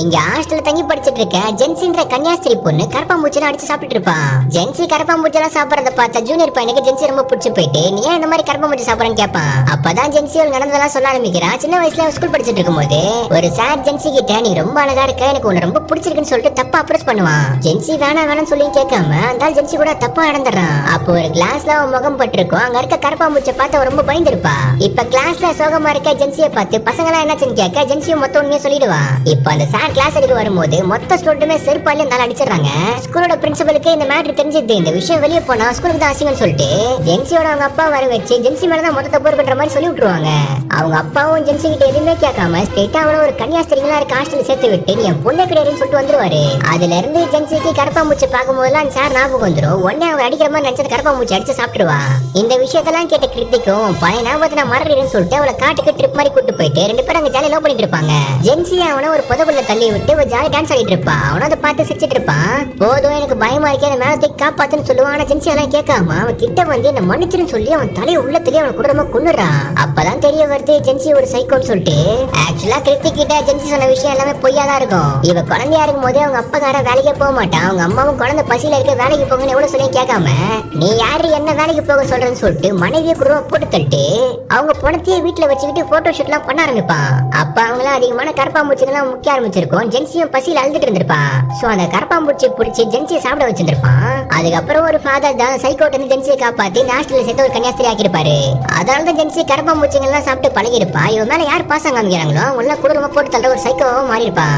இங்க ஹாஸ்டல்ல தங்கி படிச்சிட்டு இருக்க ஜென்சின்ற கன்னியாஸ்திரி பொண்ணு கரப்பாம்பூச்சி அடிச்சு சாப்பிட்டு இருப்பான். ஜென்சி கரப்பாம்பூச்சி எல்லாம் சாப்பிடறத பார்த்தா ஜூனியர் பையனுக்கு ஜென்சி ரொம்ப பிடிச்சு போயிட்டு நீ ஏன் இந்த மாதிரி கரப்பாம்பூச்சி சாப்பிடறன்னு கேட்பான். அப்பதான் ஜென்சி நடந்ததெல்லாம் சொல்ல ஆரம்பிக்கிறான். சின்ன வயசுல ஸ்கூல் படிச்சிட்டு இருக்கும்போது ஒரு சார் ஜென்சி கிட்ட நீ ரொம்ப அழகா இருக்க, எனக்கு உன்னை ரொம்ப பிடிச்சிருக்குன்னு சொல்லிட்டு தப்பா அப்ரோச் பண்ணுவான். ஜென்சி வேணாம்னு சொல்லி கேட்காம அந்த ஜென்சி கூட தப்பா நடந்துறான். அப்போ ஒரு கிளாஸ்ல அவன் முகம் பட்டிருக்கும். அங்க இருக்க கரப்பாம்பூச்சியை பார்த்து ரொம்ப பயந்துருப்பா. இப்ப கிளாஸ்ல சோகமா இருக்க ஜென்சியை பார்த்து பசங்க எல்லாம் என்னாச்சுன்னு கேட்க ஜென்சியும் மொத்த உண்மையை சொல்லிடுவா. இப்ப அந்த சார் கிளாஸ் எடுக்க வரும்போது மொத்த ஸ்டூடெண்ட்டுமே செருப்பால இருந்தாலும் அடிச்சிடறாங்க. ஸ்கூலோட பிரின்சிபலுக்கு இந்த மேட்டர் தெரிஞ்சது. இந்த விஷயம் வெளியே போனா ஸ்கூலுக்கு தான் அசிங்கம்னு சொல்லிட்டு ஜென்சியோட அவங்க அப்பா வர வச்சு ஜென்சி மேலதான் மொத்த போர் பண்ற மாதிரி சொல்லி விட்டுருவாங்க. அவங்க அப்பாவும் ஜென்சி கிட்ட எதுவுமே கேட்காம ஸ்ட்ரெயிட்டா அவன ஒரு கன்னியாஸ்திரிகளா இருக்க ஹாஸ்டல் சேர்த்து விட்டு நீ என் பொண்ணு கிடையாதுன்னு சொல்லிட்டு வந்துருவாரு. அதுல இருந்து ஜென்சிக்கு கரப்பாம்பூச்சி பார்க்கும்போதெல்லாம் அந்த சார் ஞாபகம் வந்துடும். உடனே அவங்க அடிக்கிற மாதிரி நினைச்சது கரப்பாம்பூச்சி அடிச்சு சாப்பிட்டுருவா. இந்த விஷயத்தெல்லாம் கேட்ட கிருத்திக்கும் பழைய ஞாபகத்தை நான் மறக்கிறேன்னு சொல்லிட்டு அவளை காட்டுக்கு ட்ரிப் மாதிரி கூட்டு போயிட்டு ரெண்டு பேரும் அங்க ஜாலியா லவ் பண்ணிட்டு இருப்பாங்க. ஜென்சி அவனை ஒரு புதக்குள்ள தள்ளி விட்டு ஒரு ஜாலி டான்ஸ் ஆடிட்டு இருப்பா. அவனை அதை பார்த்து சிரிச்சிட்டு இருப்பான். போதும் எனக்கு பயமா இருக்கே, மேல தூக்கி காப்பாத்துன்னு சொல்லுவான். ஆனா ஜென்சி அதெல்லாம் கேட்காம அவன் கிட்ட வந்து என்ன மன்னிச்சுன்னு சொல்லி அவன் தலையை உள்ளத்திலேயே அவன் குடும்பமா கொண்டுறான். அப்பதான் தெரிய வருது ஜென்சி ஒரு சைக்கோன்னு சொல்லிட்டு. ஆக்சுவலா கிருத்திக் கிட்ட ஜென்சி சொன்ன விஷயம் எல்லாமே பொய்யாதான் இருக்கும். இவ குழந்தையா இருக்கும் போதே அவங்க அப்பா வேலைக்கே போக மாட்டான். அவங்க அம்மாவும் குழந்தை பசியில இருக்க வேலைக்கு போங்கன்னு எவ்வளவு சொல்லி கேட்காம நீ யாரு என்ன வேலைக்கு போக சொல்றேன்னு சொல்லிட்டு மனைவியை குடும்பம் போட்டு தள்ளிட்டு அவங்க பணத்தையே வீட்டுல வச்சுக்கிட்டு போட்டோ ஷூட் எல்லாம் பண்ண ஆரம்பிப்பான். அப்ப அவங்களாம் அதிகமான கரப்பாம்பூச்சிகள்லாம் முக்கிய ஆரம்பிச்சிருக்கும். ஜென்சியும் பசியில அழுதுட்டு இருந்திருப்பான். சோ அந்த கரப்பாம்பூச்சி பிடிச்சி ஜென்சியை சாப்பிட வச்சிருப்பான். அதுக்கப்புறம் ஒரு ஃபாதர் தான் சைக்கோட் வந்து ஜென்சியை காப்பாத்தி ஹாஸ்டல்ல சேர்த்து ஒரு கன்னியாஸ்திரி ஆக்கிருப்பாரு. அதனாலதான் ஜென்சி கரப்பாம்பூச்சிகள் எல்லாம் சாப்பிட்டு பழகிருப்பா. இவன் மேல யார் பாசம் காமிக்கிறாங்களோ அவங்க எல்லாம் குடும்பமா போட்டு தள்ள ஒரு சைக்கோவா மாறி இருப்பா.